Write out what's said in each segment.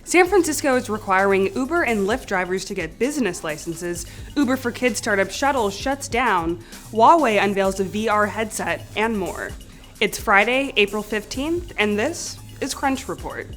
San Francisco is requiring Uber and Lyft drivers to get business licenses. Uber for Kids startup SHUDDLE shuts down. Huawei unveils a VR headset, and more. It's Friday, April 15th, and this is Crunch Report.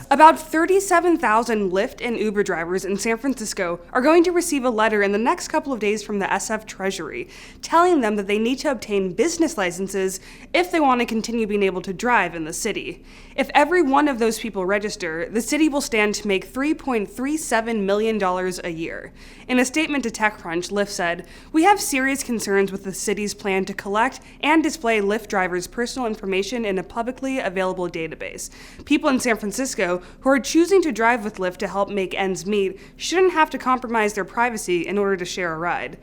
About 37,000 Lyft and Uber drivers in San Francisco are going to receive a letter in the next couple of days from the SF Treasury, telling them that they need to obtain business licenses if they want to continue being able to drive in the city. If every one of those people register, the city will stand to make $3.37 million a year. In a statement to TechCrunch, Lyft said, "We have serious concerns with the city's plan to collect and display Lyft drivers' personal information in a publicly available database. People in San Francisco who are choosing to drive with Lyft to help make ends meet shouldn't have to compromise their privacy in order to share a ride."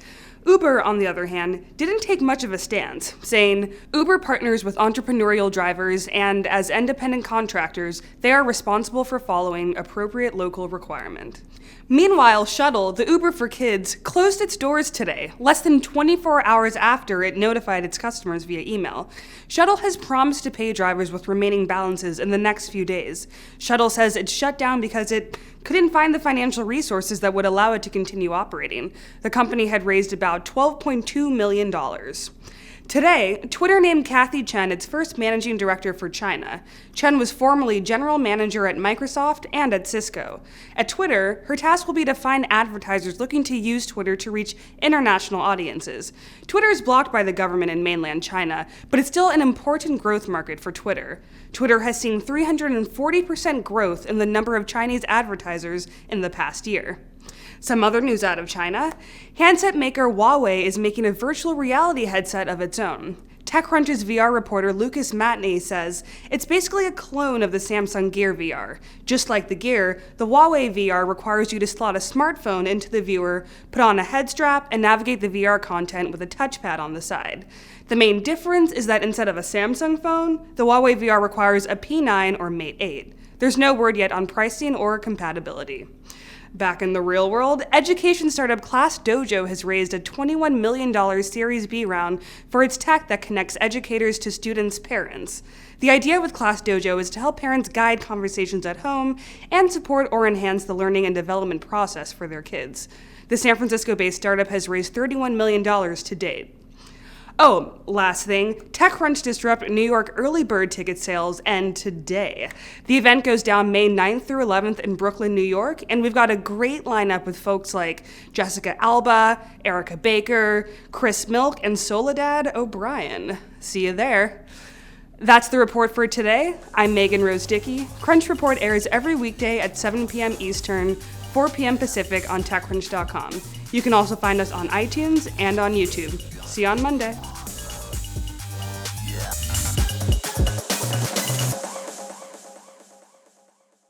Uber, on the other hand, didn't take much of a stance, saying, "Uber partners with entrepreneurial drivers, and as independent contractors, they are responsible for following appropriate local requirement." Meanwhile, SHUDDLE, the Uber for Kids, closed its doors today, less than 24 hours after it notified its customers via email. SHUDDLE has promised to pay drivers with remaining balances in the next few days. SHUDDLE says it shut down because it couldn't find the financial resources that would allow it to continue operating. The company had raised about $12.2 million. Today, Twitter named Kathy Chen its first managing director for China. Chen was formerly general manager at Microsoft and at Cisco. At Twitter, her task will be to find advertisers looking to use Twitter to reach international audiences. Twitter is blocked by the government in mainland China, but it's still an important growth market for Twitter. Twitter has seen 340% growth in the number of Chinese advertisers in the past year. Some other news out of China. Handset maker Huawei is making a virtual reality headset of its own. TechCrunch's VR reporter Lucas Matney says it's basically a clone of the Samsung Gear VR. Just like the Gear, the Huawei VR requires you to slot a smartphone into the viewer, put on a head strap, and navigate the VR content with a touchpad on the side. The main difference is that instead of a Samsung phone, the Huawei VR requires a P9 or Mate 8. There's no word yet on pricing or compatibility. Back in the real world, education startup CLASSDOJO has raised a $21 million Series B round for its tech that connects educators to students' parents. The idea with CLASSDOJO is to help parents guide conversations at home and support or enhance the learning and development process for their kids. The San Francisco-based startup has raised $31 million to date. Oh, last thing, TechCrunch disrupt New York early bird ticket sales end today. The event goes down May 9th through 11th in Brooklyn, New York, and we've got a great lineup with folks like Jessica Alba, Erica Baker, Chris Milk, and Soledad O'Brien. See you there. That's the report for today. I'm Megan Rose Dickey. Crunch Report airs every weekday at 7 p.m. Eastern, 4 p.m. Pacific on TechCrunch.com. You can also find us on iTunes and on YouTube. See you on Monday.